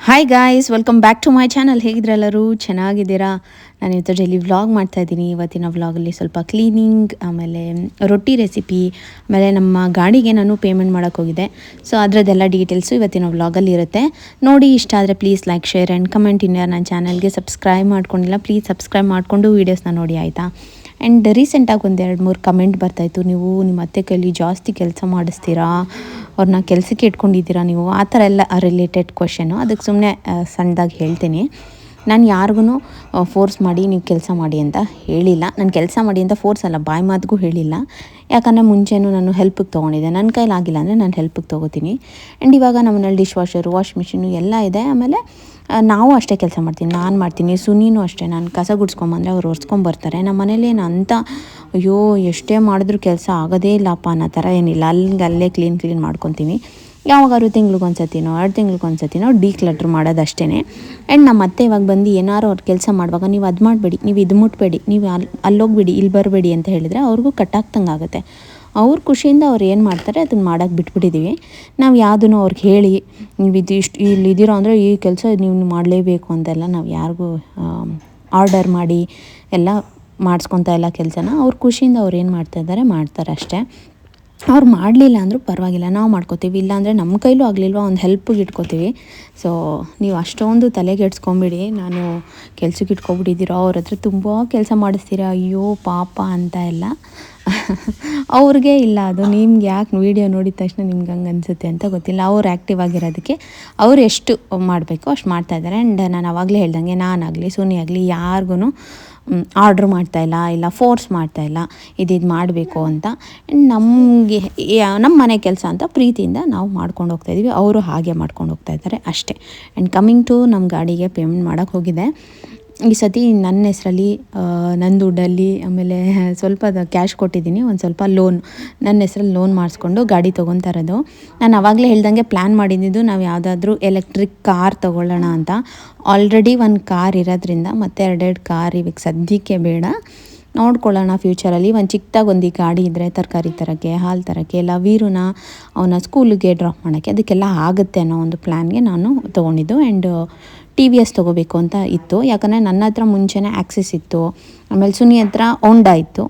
Hi guys, welcome back to my channel. ಹೇಗಿದ್ರೆಲ್ಲರೂ ಚೆನ್ನಾಗಿದ್ದೀರಾ? ನಾನು ಇವತ್ತು ಡೈಲಿ ವ್ಲಾಗ್ ಮಾಡ್ತಾಯಿದ್ದೀನಿ. ಇವತ್ತಿನ ವ್ಲಾಗಲ್ಲಿ ಸ್ವಲ್ಪ ಕ್ಲೀನಿಂಗ್, ಆಮೇಲೆ ರೊಟ್ಟಿ ರೆಸಿಪಿ, ಆಮೇಲೆ ನಮ್ಮ ಗಾಡಿಗೆ ನಾನು ಪೇಮೆಂಟ್ ಮಾಡೋಕ್ಕೆ ಹೋಗಿದೆ. ಸೊ ಅದರದ್ದೆಲ್ಲ ಡೀಟೇಲ್ಸು ಇವತ್ತಿನ ವ್ಲಾಗಲ್ಲಿ ಇರುತ್ತೆ. ನೋಡಿ, ಇಷ್ಟ ಆದರೆ please like, share and comment. ಇನ್ನು ನನ್ನ ಚಾನಲ್ಗೆ ಸಬ್ಸ್ಕ್ರೈಬ್ ಮಾಡ್ಕೊಂಡಿಲ್ಲ, ಪ್ಲೀಸ್ ಸಬ್ಸ್ಕ್ರೈಬ್ ಮಾಡಿಕೊಂಡು ವೀಡಿಯೋಸ್ನ ನೋಡಿ, ಆಯಿತಾ? ಆ್ಯಂಡ್ ರೀಸೆಂಟಾಗಿ ಒಂದು 2-3 ಕಮೆಂಟ್ ಬರ್ತಾಯಿತ್ತು, ನೀವು ನಿಮ್ಮ ಅತ್ತೆ ಕೈಲಿ ಜಾಸ್ತಿ ಕೆಲಸ ಮಾಡಿಸ್ತೀರಾ, ಅವ್ರನ್ನ ಕೆಲಸಕ್ಕೆ ಇಟ್ಕೊಂಡಿದ್ದೀರಾ ನೀವು, ಆ ಥರ ಎಲ್ಲ ರಿಲೇಟೆಡ್ ಕ್ವೆಶನು. ಅದಕ್ಕೆ ಸುಮ್ಮನೆ ಸಣ್ಣದಾಗಿ ಹೇಳ್ತೀನಿ. ನಾನು ಯಾರಿಗೂ ಫೋರ್ಸ್ ಮಾಡಿ ನೀವು ಕೆಲಸ ಮಾಡಿ ಅಂತ ಹೇಳಿಲ್ಲ. ನಾನು ಕೆಲಸ ಮಾಡಿ ಅಂತ ಫೋರ್ಸ್ ಅಲ್ಲ, ಬಾಯಿ ಮಾತಿಗೂ ಹೇಳಿಲ್ಲ. ಯಾಕಂದರೆ ಮುಂಚೆನೂ ನಾನು ಹೆಲ್ಪಿಗೆ ತೊಗೊಂಡಿದ್ದೆ. ನನ್ನ ಕೈಲಾಗಿಲ್ಲ ಅಂದರೆ ನಾನು ಹೆಲ್ಪಿಗೆ ತೊಗೋತೀನಿ. ಆ್ಯಂಡ್ ಇವಾಗ ನಮ್ಮನೇಲಿ ಡಿಶ್ ವಾಷರು, ವಾಶ್ ಮಿಷಿನು ಎಲ್ಲ ಇದೆ. ಆಮೇಲೆ ನಾವು ಅಷ್ಟೇ ಕೆಲಸ ಮಾಡ್ತೀನಿ, ನಾನು ಮಾಡ್ತೀನಿ. ಸುನೀನು ಅಷ್ಟೇ, ನಾನು ಕಸ ಗುಡಿಸ್ಕೊಂಬಂದರೆ ಅವ್ರು ಒರೆಸ್ಕೊಂಬರ್ತಾರೆ. ನಮ್ಮ ಮನೇಲಿ ಏನು ಅಂತ ಅಯ್ಯೋ ಎಷ್ಟೇ ಮಾಡಿದ್ರೂ ಕೆಲಸ ಆಗೋದೇ ಇಲ್ಲಪ್ಪ ಅನ್ನೋ ಥರ ಏನಿಲ್ಲ. ಅಲ್ಲೇ ಕ್ಲೀನ್ ಮಾಡ್ಕೊತೀವಿ. ಯಾವಾಗಾದ್ರು ತಿಂಗ್ಳಿಗೊಂದ್ಸತಿನೋ 2 ತಿಂಗ್ಳಿಗೊಂದ್ಸತಿನೋ ಡೀಕ್ಲಟ್ರ್ ಮಾಡೋದು ಅಷ್ಟೇ. ಆ್ಯಂಡ್ ನಮ್ಮ ಅತ್ತೆ ಇವಾಗ ಬಂದು ಏನಾರು ಅವ್ರು ಕೆಲಸ ಮಾಡುವಾಗ ನೀವು ಅದು ಮಾಡಬೇಡಿ, ನೀವು ಇದು ಮುಟ್ಬೇಡಿ, ನೀವು ಅಲ್ಲೋಗ್ಬೇಡಿ, ಇಲ್ಲಿ ಬರಬೇಡಿ ಅಂತ ಹೇಳಿದರೆ ಅವ್ರಿಗೂ ಕಟ್ಟಾಗ್ತಂಗೆ ಆಗುತ್ತೆ. ಅವ್ರ ಖುಷಿಯಿಂದ ಅವ್ರು ಏನು ಮಾಡ್ತಾರೆ ಅದನ್ನು ಮಾಡೋಕ್ಕೆ ಬಿಟ್ಬಿಟ್ಟಿದ್ದೀವಿ. ನಾವು ಯಾವುದನ್ನು ಅವ್ರಿಗೆ ಹೇಳಿ ನೀವು ಇಲ್ಲಿದ್ದೀರೋ ಅಂದರೆ ಈ ಕೆಲಸ ನೀವು ಮಾಡಲೇಬೇಕು ಅಂತೆಲ್ಲ ನಾವು ಯಾರಿಗೂ ಆರ್ಡರ್ ಮಾಡಿ ಎಲ್ಲ ಮಾಡಿಸ್ಕೊತಾ ಇಲ್ಲ ಕೆಲಸನ. ಅವ್ರ ಖುಷಿಯಿಂದ ಅವ್ರು ಏನು ಮಾಡ್ತಾಯಿದ್ದಾರೆ ಮಾಡ್ತಾರೆ ಅಷ್ಟೇ. ಅವ್ರು ಮಾಡಲಿಲ್ಲ ಅಂದರೂ ಪರವಾಗಿಲ್ಲ, ನಾವು ಮಾಡ್ಕೋತೀವಿ. ಇಲ್ಲಾಂದರೆ ನಮ್ಮ ಕೈಲೂ ಆಗಲಿಲ್ವ ಒಂದು ಹೆಲ್ಪಿಗೆ ಇಟ್ಕೋತೀವಿ. ಸೊ ನೀವು ಅಷ್ಟೊಂದು ತಲೆಗೆ ಎಡ್ಸ್ಕೊಂಬಿಡಿ, ನಾನು ಕೆಲ್ಸಕ್ಕೆ ಇಟ್ಕೊಬಿಟ್ಟಿದ್ದೀರೋ, ಅವ್ರ ಹತ್ರ ತುಂಬ ಕೆಲಸ ಮಾಡಿಸ್ತೀರಾ, ಅಯ್ಯೋ ಪಾಪ ಅಂತ ಎಲ್ಲ. ಅವ್ರಿಗೆ ಇಲ್ಲ, ಅದು ನಿಮ್ಗೆ ಯಾಕೆ ವೀಡಿಯೋ ನೋಡಿದ ತಕ್ಷಣ ನಿಮ್ಗೆ ಹಂಗೆ ಅನಿಸುತ್ತೆ ಅಂತ ಗೊತ್ತಿಲ್ಲ. ಅವ್ರು ಆ್ಯಕ್ಟಿವ್ ಆಗಿರೋದಕ್ಕೆ ಅವ್ರು ಎಷ್ಟು ಮಾಡಬೇಕು ಅಷ್ಟು ಮಾಡ್ತಾಯಿದ್ದಾರೆ. ಆ್ಯಂಡ್ ನಾನು ಆವಾಗಲೇ ಹೇಳ್ದಂಗೆ, ನಾನಾಗಲಿ ಸುನಿ ಆಗಲಿ ಯಾರಿಗೂ ಆರ್ಡ್ರ್ ಮಾಡ್ತಾಯಿಲ್ಲ, ಇಲ್ಲ ಫೋರ್ಸ್ ಮಾಡ್ತಾಯಿಲ್ಲ ಇದು ಮಾಡಬೇಕು ಅಂತ. ನಮಗೆ ನಮ್ಮ ಮನೆ ಕೆಲಸ ಅಂತ ಪ್ರೀತಿಯಿಂದ ನಾವು ಮಾಡ್ಕೊಂಡು ಹೋಗ್ತಾಯಿದ್ದೀವಿ. ಅವರು ಹಾಗೆ ಮಾಡ್ಕೊಂಡು ಹೋಗ್ತಾಯಿದ್ದಾರೆ ಅಷ್ಟೇ. ಆ್ಯಂಡ್ ಕಮ್ಮಿಂಗ್ ಟು ನಮ್ಮ ಗಾಡಿಗೆ ಪೇಮೆಂಟ್ ಮಾಡೋಕ್ಕೆ ಹೋಗಿದೆ. ಈ ಸತಿ ನನ್ನ ಹೆಸರಲ್ಲಿ ನನ್ನ ದುಡ್ಡಲ್ಲಿ, ಆಮೇಲೆ ಸ್ವಲ್ಪ ಕ್ಯಾಶ್ ಕೊಟ್ಟಿದ್ದೀನಿ, ಒಂದು ಸ್ವಲ್ಪ ನನ್ನ ಹೆಸ್ರಲ್ಲಿ ಲೋನ್ ಮಾಡಿಸ್ಕೊಂಡು ಗಾಡಿ ತೊಗೊತಾ ಇರೋದು. ನಾನು ಆವಾಗಲೇ ಹೇಳ್ದಂಗೆ ಪ್ಲ್ಯಾನ್ ಮಾಡಿದ್ದು ನಾವು ಯಾವುದಾದ್ರೂ ಎಲೆಕ್ಟ್ರಿಕ್ ಕಾರ್ ತೊಗೊಳ್ಳೋಣ ಅಂತ. ಆಲ್ರೆಡಿ ಒಂದು ಕಾರ್ ಇರೋದ್ರಿಂದ ಮತ್ತೆ 2 ಕಾರ್ ಇವಾಗ ಸದ್ಯಕ್ಕೆ ಬೇಡ, ನೋಡ್ಕೊಳ್ಳೋಣ ಫ್ಯೂಚರಲ್ಲಿ. ಒಂದು ಚಿಕ್ಕದಾಗಿ ಒಂದು ಗಾಡಿ ಇದ್ದರೆ ತರಕಾರಿ ತರೋಕ್ಕೆ, ಹಾಲು ತರೋಕ್ಕೆ, ಇಲ್ಲ ವೀರುನ ಅವನ ಸ್ಕೂಲಿಗೆ ಡ್ರಾಪ್ ಮಾಡೋಕ್ಕೆ, ಅದಕ್ಕೆಲ್ಲ ಆಗುತ್ತೆ ಅನ್ನೋ ಒಂದು ಪ್ಲ್ಯಾನ್ಗೆ ನಾನು ತೊಗೊಂಡಿದ್ದು. ಆ್ಯಂಡ್ TVS ತೊಗೋಬೇಕು ಅಂತ ಇತ್ತು. ಯಾಕಂದರೆ ನನ್ನ ಹತ್ರ ಮುಂಚೆನೇ ಆ್ಯಕ್ಸೆಸ್ ಇತ್ತು, ಆಮೇಲೆ ಸುನಿ ಹತ್ರ ಹೋಂಡಾ ಇತ್ತು,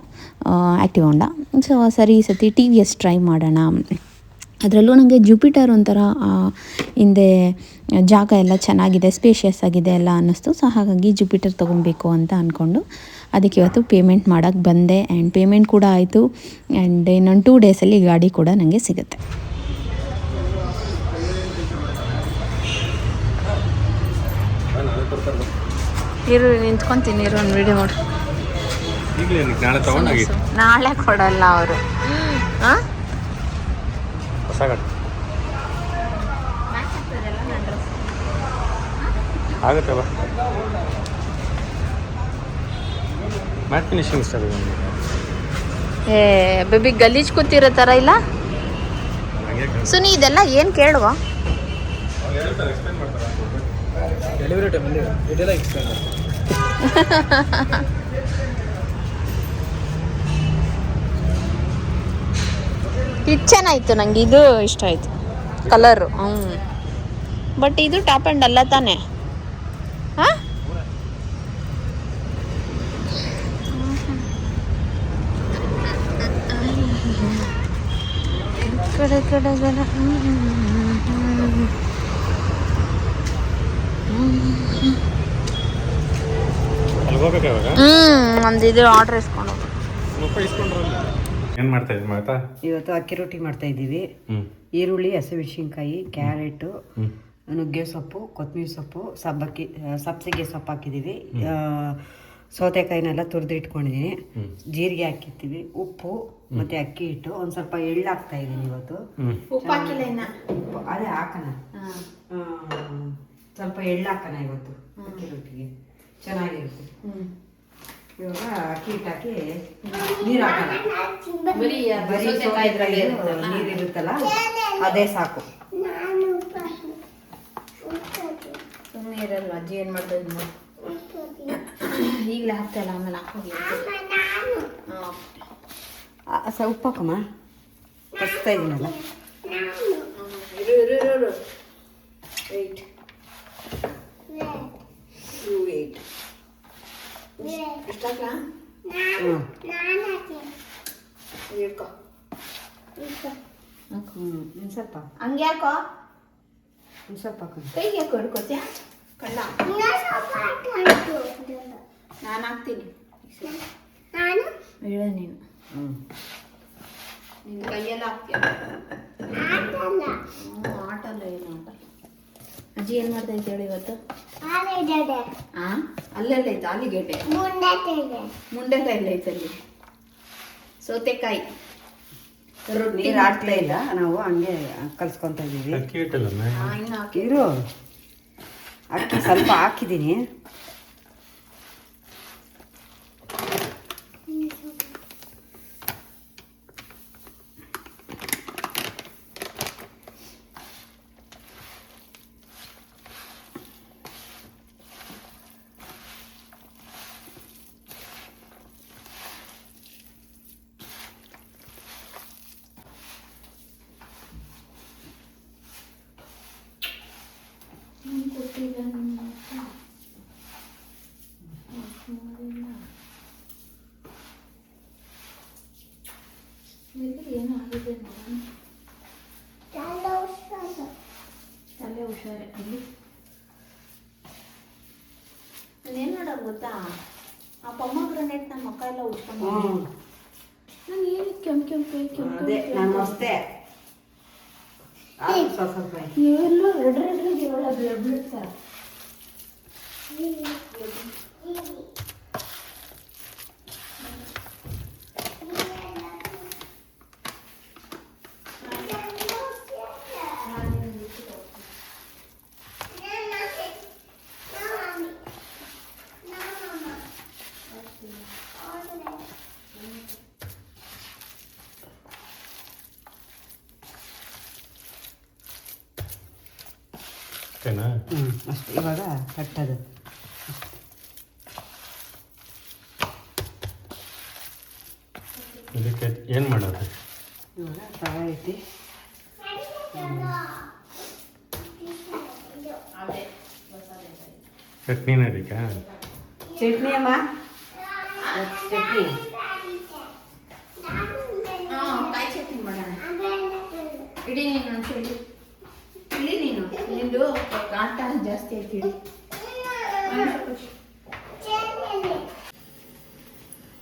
ಆ್ಯಕ್ಟಿವ್ ಹೋಂಡಾ. ಸೊ ಸರಿ ಈ ಸತಿ TVS ಟ್ರೈ ಮಾಡೋಣ. ಅದರಲ್ಲೂ ನನಗೆ ಜುಪಿಟರ್ ಒಂಥರ ಹಿಂದೆ ಜಾಗ ಎಲ್ಲ ಚೆನ್ನಾಗಿದೆ, ಸ್ಪೇಷಿಯಸ್ ಆಗಿದೆ ಎಲ್ಲ ಅನ್ನಿಸ್ತು. ಸೊ ಹಾಗಾಗಿ ಜುಪಿಟರ್ ತೊಗೊಬೇಕು ಅಂತ ಅಂದ್ಕೊಂಡು ಅದಕ್ಕೆ ಇವತ್ತು ಪೇಮೆಂಟ್ ಮಾಡೋಕ್ಕೆ ಬಂದೆ. ಆ್ಯಂಡ್ ಪೇಮೆಂಟ್ ಕೂಡ ಆಯಿತು. ಆ್ಯಂಡ್ ಇನ್ನೊಂದು 2 ಡೇಸಲ್ಲಿ ಗಾಡಿ ಕೂಡ ನನಗೆ ಸಿಗುತ್ತೆ. ನಿಂತ್ಕೊಂತೀನಿ, ಒಂದು ವಿಡಿಯೋ ಮಾಡಿ. ನಾಳೆ ಕೊಡಲ್ಲ ಅವರು. ಆಗುತ್ತಲ್ಲ ಮ್ಯಾಟ್ ಫಿನಿಶಿಂಗ್ ಸರ್. ಬೇಬಿ ಗಲೀಜ್ ಕೂತಿರೋ ಥರ ಇಲ್ಲ ಸುನಿ, ಇದೆಲ್ಲ ಏನು ಕೇಳುವ? ಡೆಲಿವರಿ ಟೈಮಲ್ಲಿ ಇದೆಲ್ಲ ಎಕ್ಸ್ಪ್ಲೇನ್ ಮಾಡ್ತಾರೆ. ಇದು ಚೆನ್ನಾಯಿತು, ನನಗೆ ಇದು ಇಷ್ಟ ಆಯಿತು ಕಲರು. ಬಟ್ ಇದು ಟಾಪ್ ಆ್ಯಂಡ್ ಅಲ್ಲ ತಾನೇ? ಹಾಂ, ಒಂದು ಇದು ಆರ್ಡ್ರ್ ಇಸ್ಕೊಂಡು ಏನು ಮಾಡ್ತಾ ಇದ್ದೀವಿ ಮಾತಾ? ಇವತ್ತು ಅಕ್ಕಿ ರೊಟ್ಟಿ ಮಾಡ್ತಾ ಇದ್ದೀವಿ. ಈರುಳ್ಳಿ, ಹಸಿಮೆಣಸಿನ್ಕಾಯಿ, ಕ್ಯಾರೆಟು, ನುಗ್ಗೆ ಸೊಪ್ಪು, ಕೊತ್ತಂಬರಿ ಸೊಪ್ಪು, ಸಬ್ಸಿಗೆ ಸೊಪ್ಪು ಹಾಕಿದ್ದೀವಿ. ಸೌತೆಕಾಯಿನೆಲ್ಲ ತುರಿದು ಇಟ್ಕೊಂಡಿದ್ದೀನಿ. ಜೀರಿಗೆ ಹಾಕಿರ್ತೀವಿ, ಉಪ್ಪು ಮತ್ತು ಅಕ್ಕಿ ಹಿಟ್ಟು, ಒಂದು ಸ್ವಲ್ಪ ಎಳ್ಳು ಹಾಕ್ತಾ ಇದ್ದೀನಿ ಇವತ್ತು. ಉಪ್ಪು ಹಾಕಿಲ್ಲ ಇನ್ನು, ಅದೇ ಹಾಕೋಣ, ಸ್ವಲ್ಪ ಎಳ್ಳು ಹಾಕೋಣ ಇವತ್ತು ಅಕ್ಕಿ ರೊಟ್ಟಿಗೆ, ಚೆನ್ನಾಗಿರುತ್ತೆ. ಇವಾಗ ಅಕ್ಕಿ ಹಿಟ್ಟು ಹಾಕಿ ನೀರು ಹಾಕೋಣ. ಬರೀ ನೀರಿರುತ್ತಲ್ಲ ಅದೇ ಸಾಕು. ಸುಮ್ಮನೆ ಇರಲ್ಲ, ಅಜ್ಜಿ ಏನು ಮಾಡ್ತಾ ಈಗಲೇ ಹಾಕ್ತಾಯಿಲ್ಲ, ಆಮೇಲೆ ಹಾಕೋಗಿ. ಉಪ್ಪು ಹಾಕಮ್ಮ, ಕಚ್ತಾ ಇದ್ದೀನಲ್ಲ. ವೆಯ್ಟ್ ಇಷ್ಟಾಗ್ಲಾ ಹ್ಞೂ ಇಟ್ಕೋ ಇನ್ನು ಸ್ವಲ್ಪ ಹಂಗೆ ಯಾಕೋ ಇನ್ನು ಸ್ವಲ್ಪ ಹಾಕೊಂಡು ಕೈಗೆ ಯಾಕೋ ಹಿಡ್ಕೋತೀಯ ಕಳ್ಳ ನಾನು ಹಾಕ್ತೀನಿ ಹೇಳ ನೀನು ಹ್ಞೂ ನಿನ್ನ ಕೈಯೆಲ್ಲ ಹಾಕ್ತೀಯ ಆಟಲ್ಲ ಏನು ಆಟ ಅಜ್ಜಿ ಏನು ಮಾಡ್ತಾ ಇತ್ತು ಹೇಳಿ ಇವತ್ತು ಅಲ್ಲೆಲ್ಲ ಐತೆ ಆಲಿಗೆಡ್ಡೆ ಮುಂಡೆಕಾಯಿ ಎಲ್ಲ ಐತೆ ಅಲ್ಲಿ ಸೌತೆಕಾಯಿ ರೊಟ್ಟಿ ನೀರು ಹಾಕ್ತಾ ಇಲ್ಲ ನಾವು ಹಂಗೆ ಕಲ್ಸ್ಕೊತಾ ಇದ್ದೀವಿ ಅಕ್ಕಿ ಇಟ್ಟಲ್ಲ ಇನ್ನು ಹಾಕಿ ಇರು ಅಕ್ಕಿ ಸ್ವಲ್ಪ ಹಾಕಿದ್ದೀನಿ ಏನು ಆಗಿದೆ ತಲೆ ಹುಷಾರೆ ಅಲ್ಲಿ ನಾನೇನು ಮಾಡೋದು ಗೊತ್ತಾ ಆ ಪೊಮಗ್ರನೇಟ್ ನನ್ನ ಮಕ್ಕ ಎಲ್ಲ ಉಜ್ಕೊಂಡು ನಾನು ಏನು ಕೆಂಪು ಅದೇ ನಾನು ಅಷ್ಟೇ ಸ್ವಲ್ಪ ಇವೆಲ್ಲ ರೆಡ್ ಇವೆಲ್ಲ ಬಿಡ್ತಾರೆ ಓಕೆನಾ? ಅಷ್ಟೇ ಇವಾಗ ಕಟ್ಟದು ಇದಕ್ಕೆ ಏನು ಮಾಡೋದು? ಇವಾಗ ತವ ಐತಿ ಚಟ್ನಿನ ಇದಕ್ಕೆ? ಚಟ್ನಿ ಅಮ್ಮ ಚಟ್ನಿ ಕಾಯಿ ಚಟ್ನಿ ಮಾಡೋಣ ಇಡೀ ನೀನು ಒಂದ್ಸಲಿ ಇಳಿ ನೀನು ನಿಂದು ಆಟ ಜಾಸ್ತಿ ಆಯ್ತು ಇಡಿ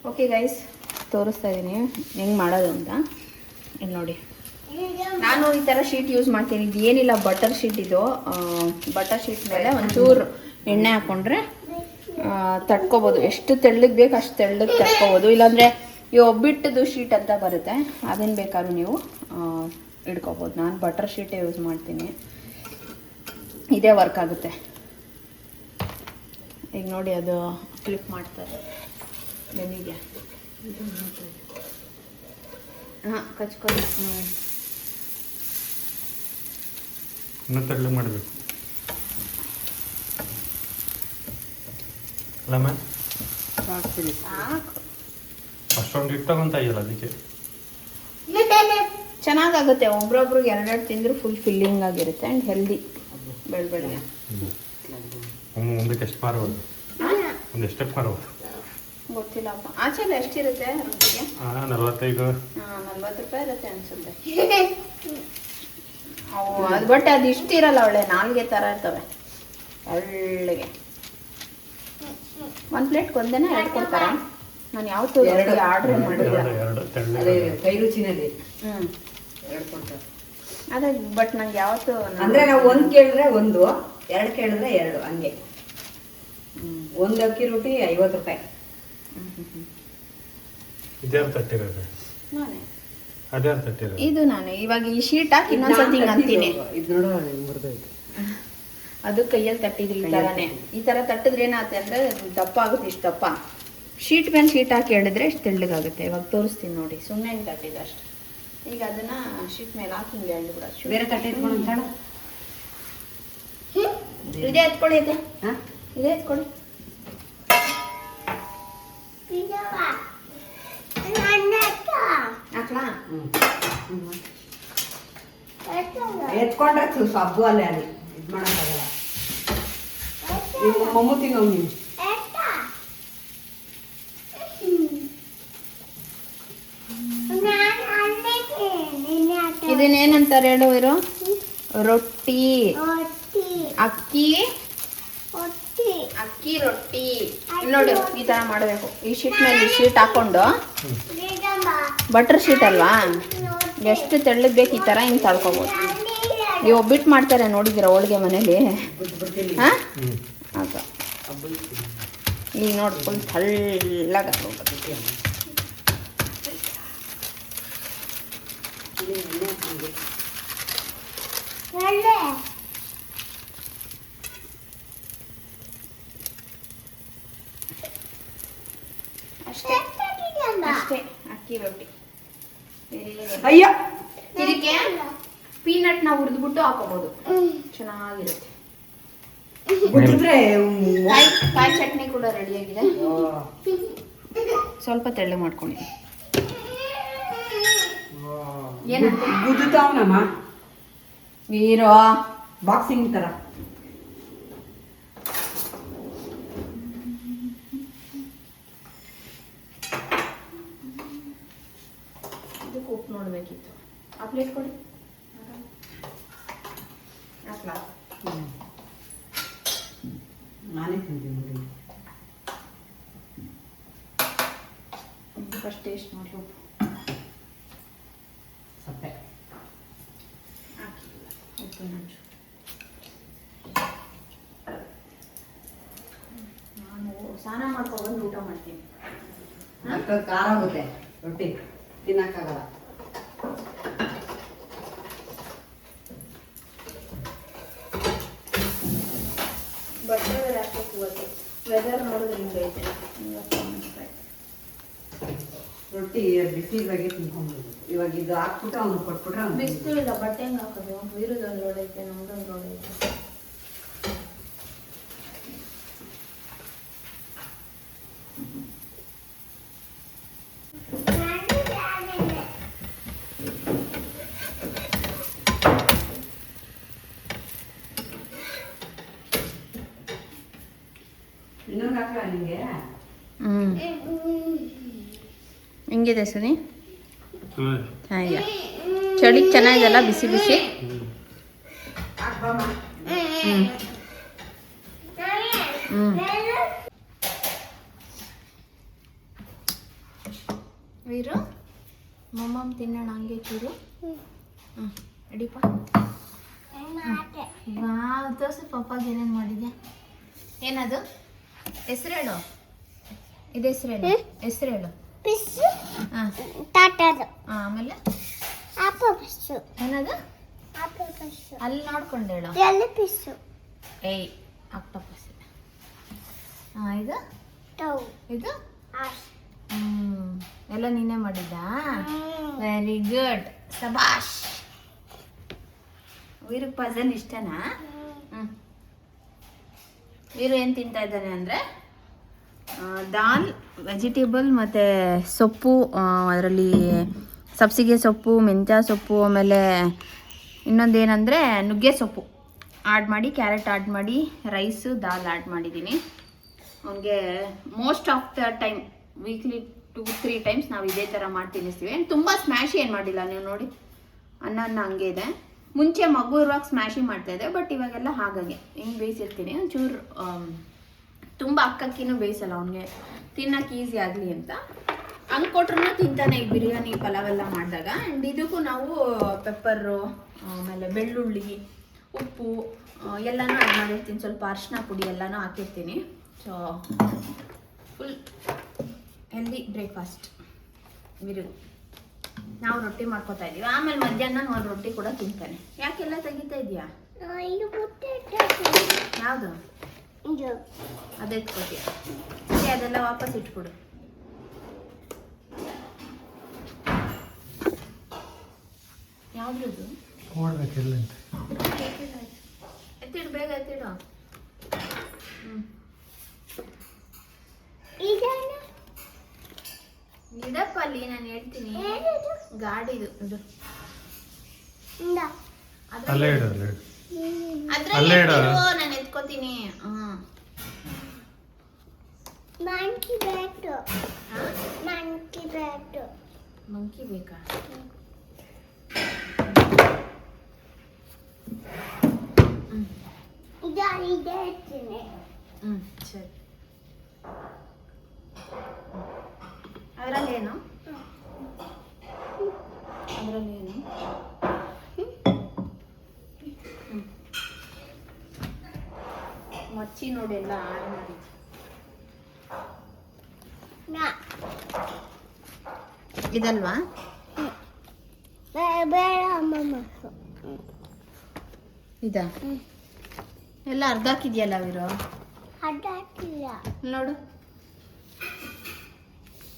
ಓಕೆ ಗೈಸ್ ತೋರಿಸ್ತಾ ಇದ್ದೀನಿ ಹೆಂಗೆ ಮಾಡೋದು ಅಂತ ಇಲ್ಲಿ ನೋಡಿ ನಾನು ಈ ಥರ ಶೀಟ್ ಯೂಸ್ ಮಾಡ್ತೀನಿ ಇದು ಏನಿಲ್ಲ ಬಟರ್ ಶೀಟ್ ಇದು ಬಟರ್ ಶೀಟ್ ಮೇಲೆ ಒಂಚೂರು ಎಣ್ಣೆ ಹಾಕ್ಕೊಂಡ್ರೆ ತಟ್ಕೊಬೋದು ಎಷ್ಟು ತೆಳ್ಳಗೆ ಬೇಕು ಅಷ್ಟು ತೆಳ್ಳಗೆ ತಟ್ಕೊಬೋದು ಇಲ್ಲಾಂದರೆ ಈ ಒಬ್ಬಿಟ್ಟದು ಶೀಟ್ ಅಂತ ಬರುತ್ತೆ ಅದನ್ನು ಬೇಕಾದ್ರೂ ನೀವು ಇಡ್ಕೊಬೋದು ನಾನು ಬಟರ್ ಶೀಟೇ ಯೂಸ್ ಮಾಡ್ತೀನಿ ಇದೇ ವರ್ಕ್ ಆಗುತ್ತೆ ಈಗ ನೋಡಿ ಅದು ಕ್ಲಿಪ್ ಮಾಡ್ತಾರೆ ಬೆನ್ನಿಗೆ ಹಾಂ ಕಚ್ಕೊಂಡು ಇನ್ನೂ ತೆಳ್ಳಗೆ ಮಾಡಬೇಕು ಅಲ್ಲಮ್ಮ? ಹಾಕ್ತೀನಿ ಸಾಕು ಅಷ್ಟೊಂದು ಇಟ್ಟು ತಗೊಂತ ಇದೆಯಲ್ಲ ಅದಕ್ಕೆ ಚೆನ್ನಾಗಾಗುತ್ತೆ ಒಬ್ರೊಬ್ರಿಗೆ ಎರಡೆರಡು ತಿಂದರೂ ಫುಲ್ ಫಿಲ್ಲಿಂಗ್ ಆಗಿರುತ್ತೆ ಆ್ಯಂಡ್ ಹೆಲ್ದಿ ಬೆಳಗ್ಗೆ ಒಂದಕ್ಕೆ ಎಷ್ಟು ಮಾರಬಹುದು? ಒಂದು ಎಷ್ಟಕ್ಕೆ ಮಾರಬಹುದು? ಗೊತ್ತಿಲ್ಲಪ್ಪ ಆಚೆಲ್ಲ ಎಷ್ಟಿರುತ್ತೆ ರೊಟ್ಟಿಗೆ? 45 40 ರೂಪಾಯಿ ಇರುತ್ತೆ ಅನಿಸುತ್ತೆ ಅವು ಅದು ಬಟ್ ಅದು ಇಷ್ಟಿರಲ್ಲ ಒಳ್ಳೆ ನಾಲ್ಗೆ ಥರ ಇರ್ತವೆ ಒಳ್ಳೆಗೆ ಒಂದು ಪ್ಲೇಟ್ಗೆ ಒಂದೇನೆ ಎರಡು ಕೊಡ್ತಾರಾ? ನಾನು ಯಾವತ್ತೂ ಆರ್ಡ್ರ್ ಮಾಡಿಲ್ಲ ಎರಡು ತೆಳ್ಳಗೆ ಅದೇ ಕೈ ರುಚಿನಲ್ಲಿ ಹ್ಞೂ ಎರಡು ಕೊಡ್ತಾರೆ ಅದೇ ಬಟ್ ನಂಗೆ ಯಾವತ್ತೂ ಅಂದ್ರೆ ನಾವು ಒಂದು ಕೇಳಿದ್ರೆ ಒಂದು ಎರಡು ಕೇಳಿದ್ರೆ ಎರಡು ಹಂಗೆ ಒಂದು ಅಕ್ಕಿ ರೊಟ್ಟಿ 50 ರೂಪಾಯಿ ಇದ್ಯಾರು ತಟ್ಟಿರೋದು? ನಾನೇ ಅದ್ಯಾರು ತಟ್ಟಿರೋದು? ಇದು ನಾನು ಇವಾಗ ಈ ಶೀಟ್ ಹಾಕಿ ಇನ್ನೊಂದ್ಸತಿ ಹಿಂಗೆ ಅಂತೀನಿ ಇದು ನೋಡೋ ಮುರಿದೋಯ್ತು ಅದು ಕೈಯಲ್ಲಿ ತಟ್ಟಿದ್ರಿ ಈ ಥರನೇ ಈ ಥರ ತಟ್ಟಿದ್ರೆ ಏನಾಗುತ್ತೆ ಅಂದರೆ ದಪ್ಪ ಆಗುತ್ತೆ ಇಷ್ಟು ದಪ್ಪ ಶೀಟ್ ಮೇಲೆ ಶೀಟ್ ಹಾಕಿ ಹೇಳಿದ್ರೆ ಇಷ್ಟು ತೆಳ್ಳಗಾಗುತ್ತೆ ಇವಾಗ ತೋರಿಸ್ತೀನಿ ನೋಡಿ ಸುಮ್ಮನೆ ಹಿಂಗೆ ತಟ್ಟಿದ್ದು ಅಷ್ಟೆ ಈಗ ಅದನ್ನು ಶೀಟ್ ಮೇಲೆ ಹಾಕಿ ಹಿಂಗೆ ಎಳ್ದುಬಿಡೋದು ಬೇರೆ ತಟ್ಟೆ ಇಟ್ಕೊಂಡು ಅಂತಾಳ ಇದೇ ಎತ್ಕೊಳ್ಳಿ ಇದೆ ಹಾಂ ಇದೇ ಎತ್ಕೊಳ್ಳಿ ಹಾಕ್ಲಾ ಎತ್ಕೊಂಡ್ರೆ ಸಬ್ಬು ಅಲ್ಲೇ ಅಲ್ಲಿ ಇದು ಮಾಡೋಕ್ಕಾಗಲ್ಲ ಮಮ್ಮು ತಿನ್ನೋ ನೀನು ಸರಿ ಹೇಳು ಇರು. ರೊಟ್ಟಿ, ಅಕ್ಕಿ ರೊಟ್ಟಿ. ನೋಡು ಈ ತರ ಮಾಡಬೇಕು. ಈ ಶೀಟ್ ಮೇಲೆ ಈ ಶೀಟ್ ಹಾಕೊಂಡು, ಬಟರ್ ಶೀಟ್ ಅಲ್ವಾ, ಎಷ್ಟು ತೆಳ್ಳಗ್ ಬೇಕು ಈ ತರ ಹಿಂಗೆ ತಳ್ಕೊಬೋದು. ನೀವು ಒಬ್ಬಿಟ್ಟು ಮಾಡ್ತಾರೆ ನೋಡಿದ್ದೀರಾ ಹೋಳಿಗೆ ಮನೇಲಿ? ಹಾಂ ಆಗ ಈಗ ನೋಡಿ ಫುಲ್ ತೆಳ್ಳಗ ಅಷ್ಟೇ ಅಷ್ಟೇ. ಅಕ್ಕಿ ರೊಟ್ಟಿ. ಅಯ್ಯ ಇದಕ್ಕೆ ಪೀನಟ್ನ ಹುರಿದ್ಬಿಟ್ಟು ಹಾಕೋಬಹುದು, ಚೆನ್ನಾಗಿರುತ್ತೆ. ಕಾಯಿ ಚಟ್ನಿ ಕೂಡ ರೆಡಿಯಾಗಿದೆ. ಸ್ವಲ್ಪ ತೆಳ್ಳು ಮಾಡ್ಕೊಂಡಿದ್ದೀನಿ. ಗುದ್ದುತ್ತಾವನಮ್ಮ ವೀರೋ ಬಾಕ್ಸಿಂಗ್ ತರ. ಇದಕ್ಕೆ ಉಪ್ಪು ನೋಡ್ಬೇಕಿತ್ತು. ಆ ಪ್ಲೇಟ್ ಕೊಡಿ. ನಾನೇ ತಿಂತೀನಿ. ಫಸ್ಟ್ ಟೇಸ್ಟ್ ಮಾಡಿ ಉಪ್ಪು ಸಪ್ಪೆ ಹಾಕಿ. ಉಪ್ಪಿನ ಹಂಚು. ನಾನು ಸ್ನಾನ ಮಾಡ್ಕೊಂಡು ಊಟ ಮಾಡ್ತೀನಿ. ಖಾರ ಆಗುತ್ತೆ ರೊಟ್ಟಿ ತಿನ್ನಕ್ಕಾಗಲ್ಲ. ಬಟ್ಟೆ ಬೇರೆ ಹಾಕ್ಬೇಕು ಇವತ್ತು. ವೆದರ್ ನೋಡಿದ್ರೆ ಹಿಂಗೆ ಐತೆ. ರೊಟ್ಟಿ ಬಿಸಿಲಾಗೆ ತಿನ್ಕೊಂಡ್ಬೋದು. ಇವಾಗ ಇದು ಹಾಕ್ಬಿಟ್ಟು ಅವ್ನು ಕೊಟ್ಬಿಟ್ರೆ ಬಿಸಿಲು ಇಲ್ಲ. ಬಟ್ಟೆ ಹೆಂಗೆ ಹಾಕೋದು? ವೀರದೊಂದು ರೋಡ್ ಐತೆ, ನಮ್ದೊಂದು ರೋಡ್ ಐತೆ. ಇನ್ನೊಂದು ಹಾಕ್ಲ ನಿಮಗೆ? ಹೆಂಗಿದೆ ಸುನಿ? ಚೆನ್ನಾಗಿದೆ. ಚಳಿಗೆ ಚೆನ್ನಾಗಿದೆಲ್ಲ, ಬಿಸಿ ಬಿಸಿ. ವೀರು ಮಮ್ಮಮ್ಮ ತಿನ್ನೋಣ ಹಂಗೆ ಚೂರು. ಅಡಿಪ ತೋರ್ಸು ಪಪ್ಪಾಗ ಏನೇನು ಮಾಡಿದ್ಯಾ. ಏನದು ಹೆಸ್ರು ಹೇಳು. ಇದು ಹೆಸ್ರು ಹೇಳು. ಹೆಸ್ರು ಹೇಳು. ಆಮೇಲೆ ಏನದು? ಅಲ್ಲಿ ನೋಡ್ಕೊಂಡು ಹೇಳು. ಏಯ್ ಆಕ್ಟೋಪಸ್. ಇದು ಇದು ಎಲ್ಲ ನೀನೇ ಮಾಡಿದ್ದಾ? ವೆರಿ ಗುಡ್, ಸಬಾಷ್. ವೀರು ಪಜಲ್ ಇಷ್ಟನಾ? ವೀರು ಏನು ತಿಂತಾ ಇದ್ದಾನೆ ಅಂದರೆ ದಾಲ್, ವೆಜಿಟೇಬಲ್ ಮತ್ತು ಸೊಪ್ಪು. ಅದರಲ್ಲಿ ಸಬ್ಸಿಗೆ ಸೊಪ್ಪು, ಮೆಂತ್ಯ ಸೊಪ್ಪು, ಆಮೇಲೆ ಇನ್ನೊಂದೇನೆಂದರೆ ನುಗ್ಗೆ ಸೊಪ್ಪು ಆ್ಯಡ್ ಮಾಡಿ, ಕ್ಯಾರೆಟ್ ಆ್ಯಡ್ ಮಾಡಿ, ರೈಸು ದಾಲ್ ಆ್ಯಡ್ ಮಾಡಿದ್ದೀನಿ. ಅವನಿಗೆ most of the time weekly 2-3 times ನಾವು ಇದೇ ಥರ ಮಾಡಿ ತಿನ್ನಿಸ್ತೀವಿ. ತುಂಬ ಸ್ಮ್ಯಾಶಿ ಏನು ಮಾಡಿಲ್ಲ. ನೀವು ನೋಡಿ ಅನ್ನ ಹಂಗೆ ಇದೆ. ಮುಂಚೆ ಮಗು ಇರುವಾಗ ಸ್ಮ್ಯಾಶಿ ಮಾಡ್ತಾಯಿದ್ದೆ, ಬಟ್ ಇವಾಗೆಲ್ಲ ಹಾಗಾಗಿ ಹಿಂಗೆ ಬೇಯಿಸಿರ್ತೀನಿ. ಒಂಚೂರು ತುಂಬ ಅಕ್ಕಕ್ಕಿನೂ ಬೇಯಿಸಲ್ಲ, ಅವನಿಗೆ ತಿನ್ನೋಕೆ ಈಸಿ ಆಗಲಿ ಅಂತ. ಹಂಗೆ ಕೊಟ್ರೂ ತಿಂತಾನೆ. ಈ ಬಿರಿಯಾನಿ ಪಲಾವೆಲ್ಲ ಮಾಡಿದಾಗ. ಆ್ಯಂಡ್ ಇದಕ್ಕೂ ನಾವು ಪೆಪ್ಪರು, ಆಮೇಲೆ ಬೆಳ್ಳುಳ್ಳಿ, ಉಪ್ಪು ಎಲ್ಲನೂ ಆ್ಯಡ್ ಮಾಡಿರ್ತೀನಿ. ಸ್ವಲ್ಪ ಅರಿಶಿನ ಪುಡಿ ಎಲ್ಲನೂ ಹಾಕಿರ್ತೀನಿ. So full healthy breakfast. ನಾವು ರೊಟ್ಟಿ ಮಾಡ್ಕೊತಾ ಇದ್ದೀವಿ. ಆಮೇಲೆ ಮಧ್ಯಾಹ್ನ ಒಂದು ರೊಟ್ಟಿ ಕೂಡ ತಿಂತಾನೆ. ಯಾಕೆಲ್ಲ ತೆಗಿತಾ ಇದೆಯಾ? ಯಾವುದು? ಅದೇ ಎತ್ಕೋತೀಯ. ಸರಿ, ಅದೆಲ್ಲ ವಾಪಸ್ ಇಟ್ಕೊಡು. ಯಾವ್ದು ಎತ್ತಿಡು, ಬೇಗ ಎತ್ತಿಡು. ಇದಪ್ಪ ಅಲ್ಲಿ ನಾನು ಹೇಳ್ತೀನಿ. ಗಾಡಿದು ಇದು ನಾನು ಎತ್ಕೋತೀನಿ. ಮಂಕಿ ಬೇಕಾ? ಸರಿ. ಅದರಲ್ಲೇನು ಅದರಲ್ಲೇನು ಮಚ್ಚಿ ನೋಡಿ ಎಲ್ಲ ಹಾಳು ಮಾಡಿದ್ವಿ. ಇದಲ್ವಾ? ಇದಾ? ಎಲ್ಲ ಅರ್ಧ ಹಾಕಿದ್ಯಲ್ಲ ಅವರು. ನೋಡು,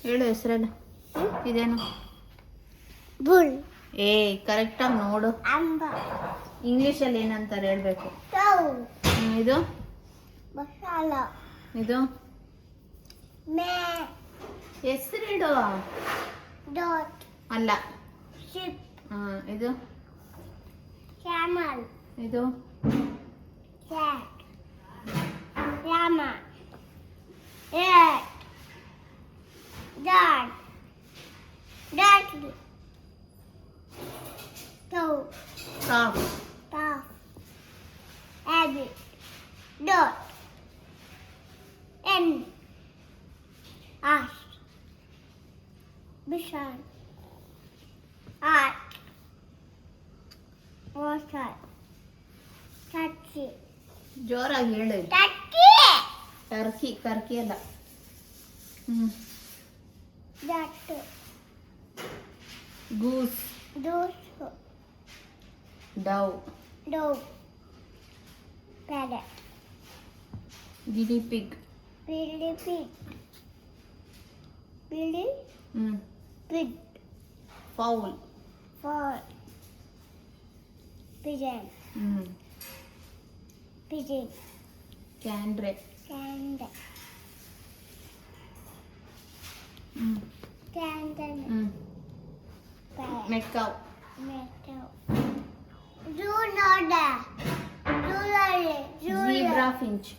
ಹೇಳು ಹೆಸರೆಲ್ಲ. ಇದೇನು? ಏ ಕರೆಕ್ಟಾಗಿ ನೋಡು. ಇಂಗ್ಲೀಷಲ್ಲಿ ಏನಂತಾರೆ ಹೇಳ್ಬೇಕು. ಇದು ಇದು ಹೆಸರಿಡು. ಅಲ್ಲ. ಇದು ಇದು ಜೋರಾಗಿ ಹೇಳು. ಟರ್ಕಿ ಕರ್ಕಿ ಅಲ್ಲ. ಗೂಸ್, ಡವ್, ಗಿನಿ ಪಿಗ್, ಫೌಲ್, ಕ್ಯಾಂಡ್ರೆ, ಮೆಕ್ಕಾವ್, ಜೀಬ್ರಾ ಫಿಂಚ್.